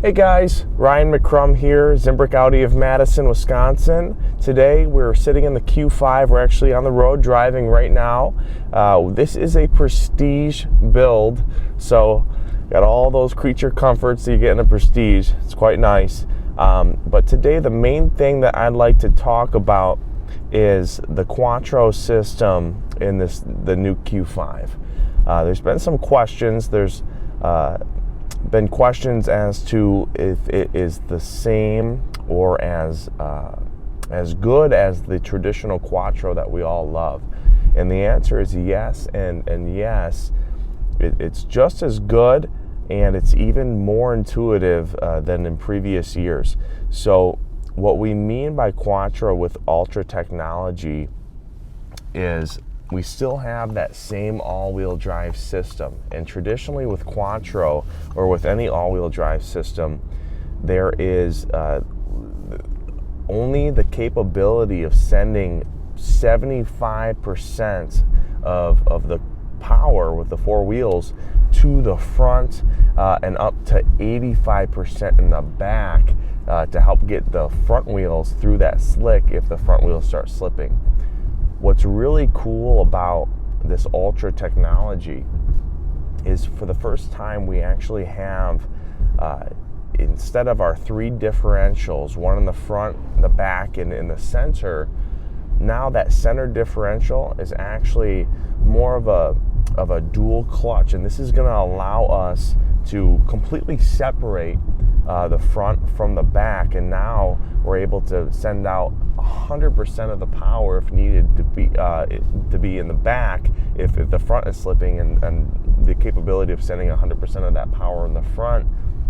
Hey guys, Ryan McCrum here, ZimbrickAudi of Madison, Wisconsin. Today we're sitting in the Q5. We're actually on the road driving right now. This is a prestige build, so got all those creature comforts that you get in a prestige. It's quite nice. But today the main thing that I'd like to talk about is the Quattro system in the new Q5. There's been some questions. There's been questions as to if it is the same or as good as the traditional Quattro that we all love, and the answer is yes and yes. It's just as good, and it's even more intuitive than in previous years. So what we mean by Quattro with ultra technology is we still have that same all-wheel drive system. And traditionally with Quattro, or with any all-wheel drive system, there is only the capability of sending 75% of the power with the four wheels to the front and up to 85% in the back to help get the front wheels through that slick if the front wheels start slipping. What's really cool about this ultra technology is for the first time we actually have, instead of our three differentials, one in the front, the back, and in the center, now that center differential is actually more of a dual clutch, and this is going to allow us to completely separate the front from the back, and now we're able to send out 100% of the power if needed to be in the back if the front is slipping, and the capability of sending 100% of that power in the front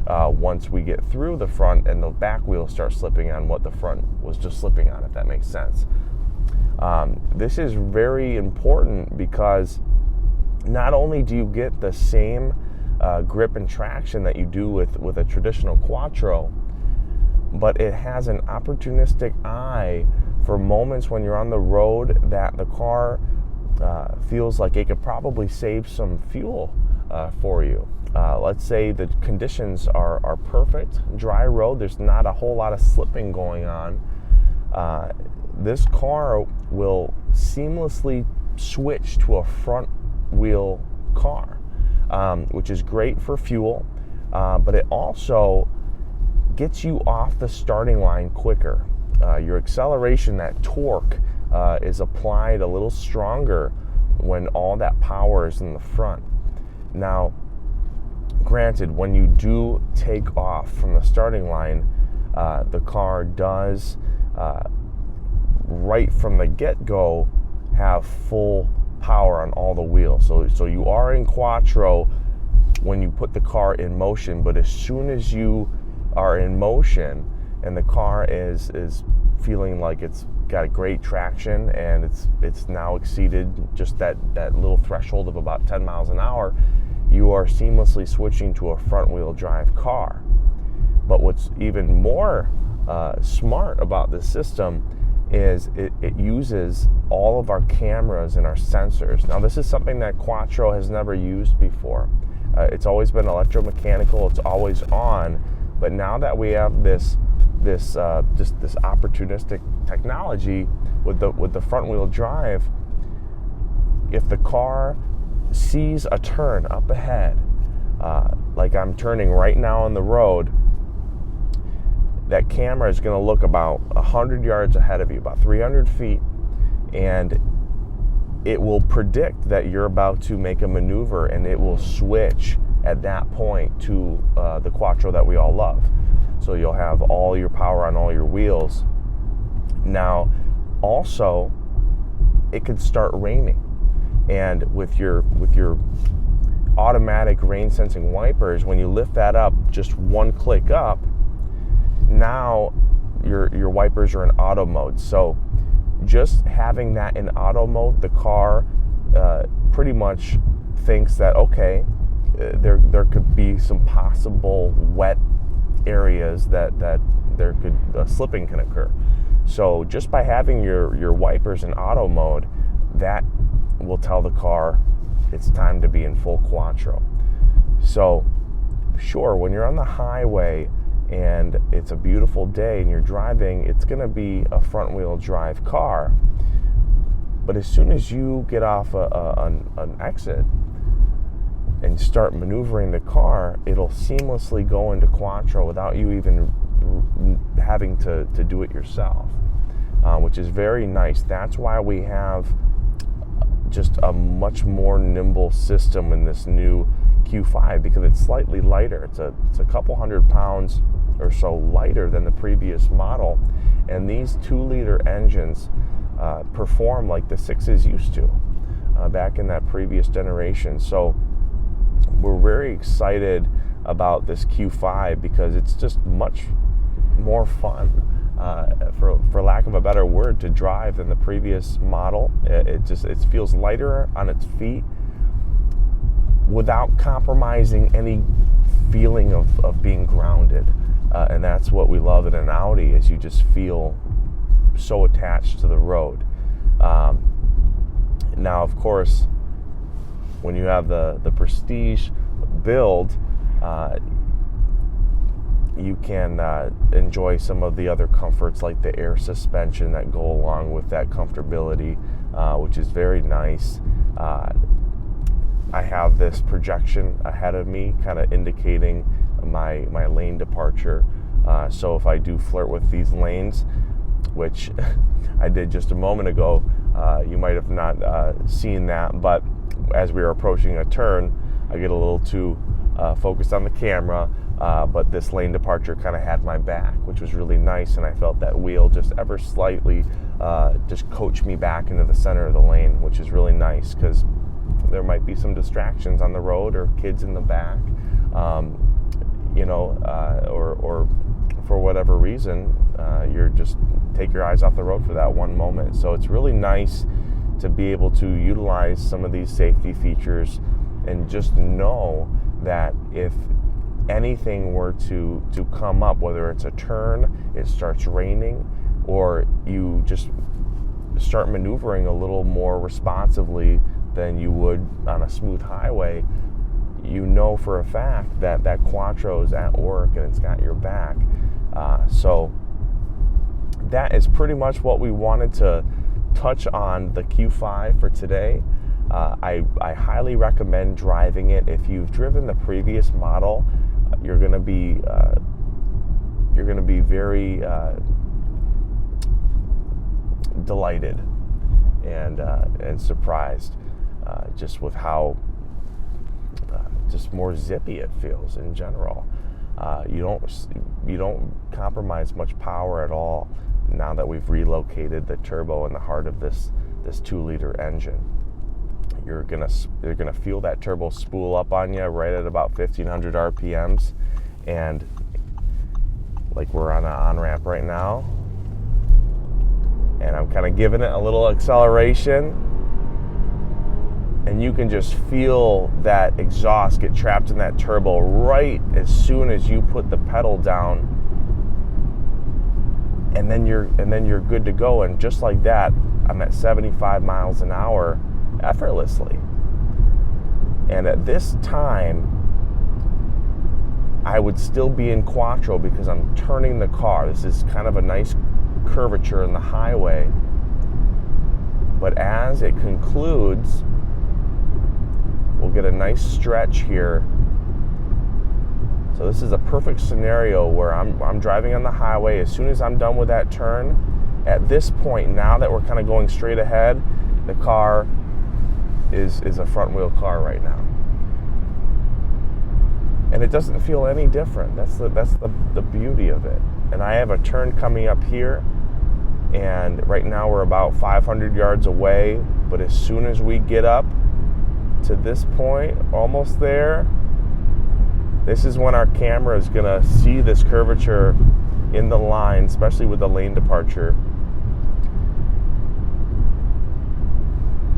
once we get through the front and the back wheels start slipping on what the front was just slipping on, if that makes sense. This is very important because not only do you get the same grip and traction that you do with a traditional Quattro, but it has an opportunistic eye for moments when you're on the road that the car feels like it could probably save some fuel for you. Let's say the conditions are perfect, dry road, there's not a whole lot of slipping going on. This car will seamlessly switch to a front wheel car, which is great for fuel, but it also gets you off the starting line quicker. Your acceleration, that torque, is applied a little stronger when all that power is in the front. Now, granted, when you do take off from the starting line, the car does, right from the get-go, have full power on all the wheels. So you are in Quattro when you put the car in motion, but as soon as you are in motion and the car is feeling like it's got a great traction and it's now exceeded just that little threshold of about 10 miles an hour, you are seamlessly switching to a front wheel drive car. But what's even more smart about this system is it uses all of our cameras and our sensors. Now, this is something that Quattro has never used before. It's always been electromechanical, it's always on, but now that we have this opportunistic technology with the front wheel drive, if the car sees a turn up ahead, like I'm turning right now on the road, that camera is going to look about 100 yards ahead of you, about 300 feet, and it will predict that you're about to make a maneuver, and it will switch at that point to the Quattro that we all love. So you'll have all your power on all your wheels. Now, also, it could start raining, and with your automatic rain sensing wipers, when you lift that up, just one click up, now your wipers are in auto mode. So just having that in auto mode, the car pretty much thinks that, okay, there could be some possible wet areas that there could slipping can occur. So just by having your wipers in auto mode, that will tell the car it's time to be in full Quattro. So sure, when you're on the highway and it's a beautiful day and you're driving, it's going to be a front-wheel drive car. But as soon as you get off an exit and start maneuvering the car, it'll seamlessly go into Quattro without you even having to do it yourself, which is very nice. That's why we have just a much more nimble system in this new Q5, because it's slightly lighter. It's a couple hundred pounds or so lighter than the previous model, and these 2-liter engines perform like the 6s used to back in that previous generation. So we're very excited about this Q5 because it's just much more fun, for lack of a better word, to drive than the previous model. It feels lighter on its feet without compromising any feeling of being grounded, and that's what we love in an Audi, is you just feel so attached to the road. Now, of course, when you have the Prestige build, you can enjoy some of the other comforts like the air suspension that go along with that comfortability, which is very nice. I have this projection ahead of me kind of indicating my lane departure. So if I do flirt with these lanes, which I did just a moment ago, you might have not seen that, but as we were approaching a turn, I get a little too focused on the camera, but this lane departure kind of had my back, which was really nice, and I felt that wheel just ever slightly just coach me back into the center of the lane, which is really nice because there might be some distractions on the road or kids in the back, or for whatever reason, you're just take your eyes off the road for that one moment. So it's really nice to be able to utilize some of these safety features and just know that if anything were to come up, whether it's a turn, it starts raining, or you just start maneuvering a little more responsively than you would on a smooth highway, you know for a fact that Quattro is at work and it's got your back. So that is pretty much what we wanted to touch on the Q5 for today. I highly recommend driving it. If you've driven the previous model, you're going to be very delighted and surprised just with how just more zippy it feels in general. You don't compromise much power at all now that we've relocated the turbo in the heart of this 2-liter engine. You're gonna feel that turbo spool up on you right at about 1500 RPMs, and like we're on an on-ramp right now, and I'm kind of giving it a little acceleration, and you can just feel that exhaust get trapped in that turbo right as soon as you put the pedal down, and then you're good to go. And just like that, I'm at 75 miles an hour effortlessly. And at this time, I would still be in Quattro because I'm turning the car. This is kind of a nice curvature in the highway. But as it concludes, we'll get a nice stretch here. So this is a perfect scenario where I'm driving on the highway. As soon as I'm done with that turn, at this point, now that we're kind of going straight ahead, the car is a front wheel car right now. And it doesn't feel any different. That's the beauty of it. And I have a turn coming up here, and right now we're about 500 yards away, but as soon as we get up to this point, almost there, this is when our camera is going to see this curvature in the line, especially with the lane departure,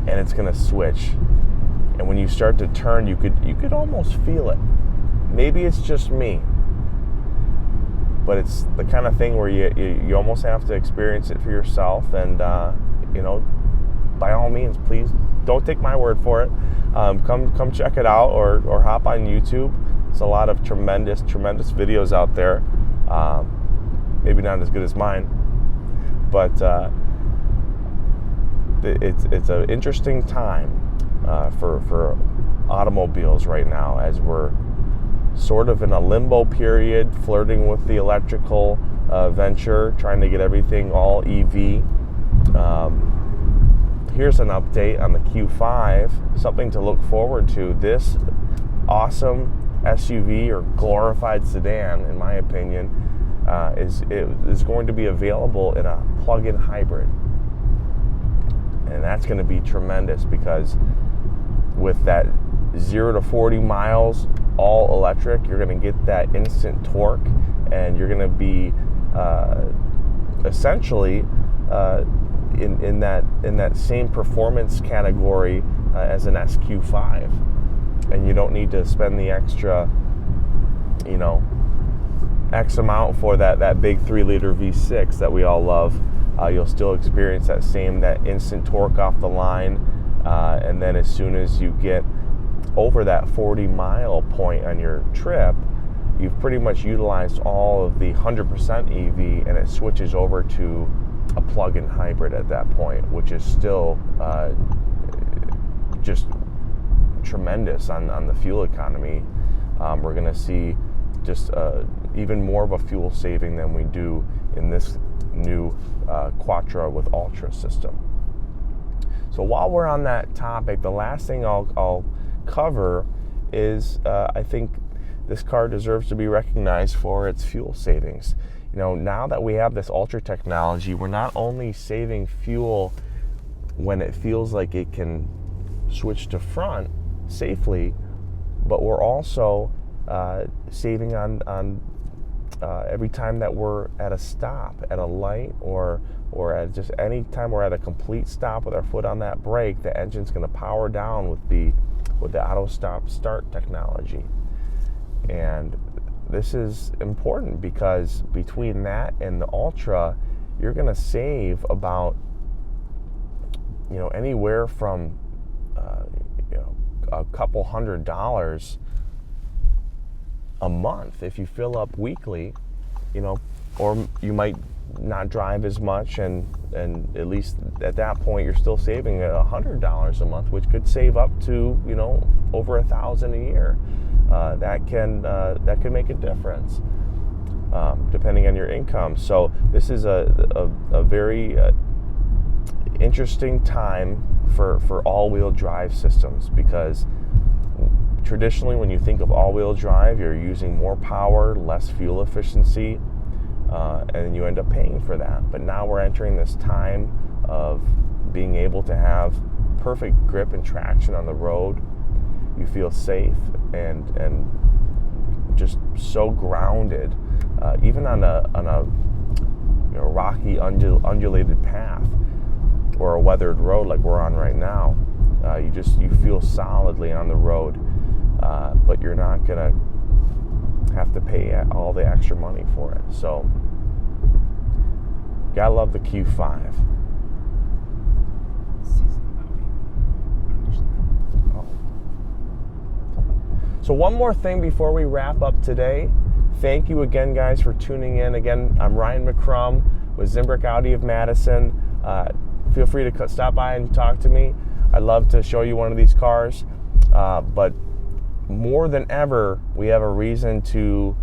and it's going to switch. And when you start to turn, you could almost feel it. Maybe it's just me, but it's the kind of thing where you almost have to experience it for yourself. And by all means, please don't take my word for it. Come check it out, or hop on YouTube. There's a lot of tremendous videos out there. Maybe not as good as mine, but it's an interesting time for automobiles right now, as we're sort of in a limbo period, flirting with the electrical venture, trying to get everything all EV. Here's an update on the Q5, something to look forward to. This awesome SUV, or glorified sedan, in my opinion, is going to be available in a plug-in hybrid. And that's going to be tremendous, because with that 0 to 40 miles all electric, you're going to get that instant torque, and you're going to be essentially in that same performance category as an SQ5, and you don't need to spend the extra, X amount for that big 3-liter V6 that we all love. You'll still experience that instant torque off the line, and then as soon as you get over that 40-mile point on your trip, you've pretty much utilized all of the 100% EV, and it switches over to a plug-in hybrid at that point, which is still just tremendous on the fuel economy. We're going to see just even more of a fuel saving than we do in this new Quattro with Ultra system. So while we're on that topic, the last thing I'll cover is I think this car deserves to be recognized for its fuel savings. Now that we have this Ultra technology, we're not only saving fuel when it feels like it can switch to front safely, but we're also saving on every time that we're at a stop, at a light, or at just any time we're at a complete stop with our foot on that brake. The engine's going to power down with the auto stop start technology. And this is important, because between that and the Ultra, you're going to save about anywhere from a couple $100 a month if you fill up weekly, or you might not drive as much, and at least at that point you're still saving $100 a month, which could save up to over $1,000 a year. That can make a difference depending on your income. So this is a very interesting time for all-wheel drive systems, because traditionally when you think of all-wheel drive, you're using more power, less fuel efficiency, and you end up paying for that. But now we're entering this time of being able to have perfect grip and traction on the road. You feel safe and just so grounded, even on a rocky, undulated path or a weathered road like we're on right now. You feel solidly on the road, but you're not gonna have to pay all the extra money for it. So, gotta love the Q5. So one more thing before we wrap up today. Thank you again, guys, for tuning in. Again, I'm Ryan McCrum with ZimbrickAudi of Madison. Feel free to stop by and talk to me. I'd love to show you one of these cars. But more than ever, we have a reason to,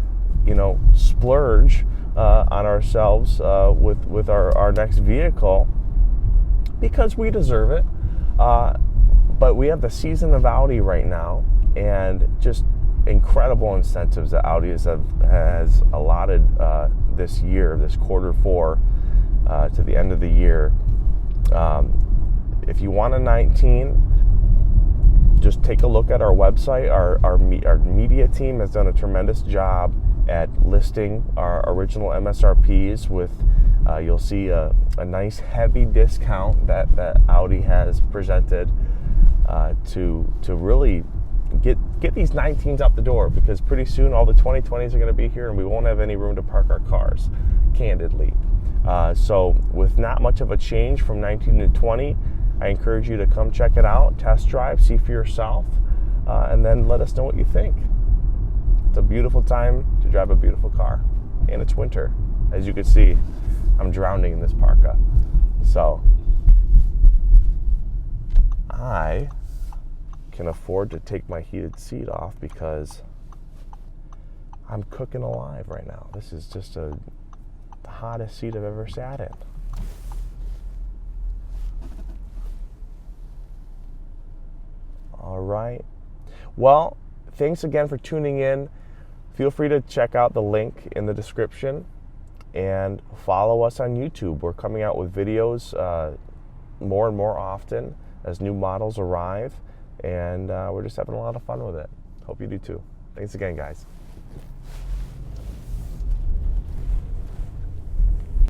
splurge on ourselves with our next vehicle, because we deserve it. But we have the season of Audi right now, and just incredible incentives that Audi has allotted this year, this Q4 to the end of the year. If you want a 19, just take a look at our website. Our media team has done a tremendous job at listing our original MSRPs with, you'll see a nice heavy discount that Audi has presented to really get these 19s out the door, because pretty soon all the 2020s are going to be here and we won't have any room to park our cars, candidly. So with not much of a change from 19 to 20, I encourage you to come check it out, test drive, see for yourself, and then let us know what you think. It's a beautiful time to drive a beautiful car. and it's winter. As you can see, I'm drowning in this parka. So I can afford to take my heated seat off because I'm cooking alive right now. This is just the hottest seat I've ever sat in. All right. Well, thanks again for tuning in. Feel free to check out the link in the description and follow us on YouTube. We're coming out with videos more and more often as new models arrive, and we're just having a lot of fun with it. Hope you do too. Thanks again, guys.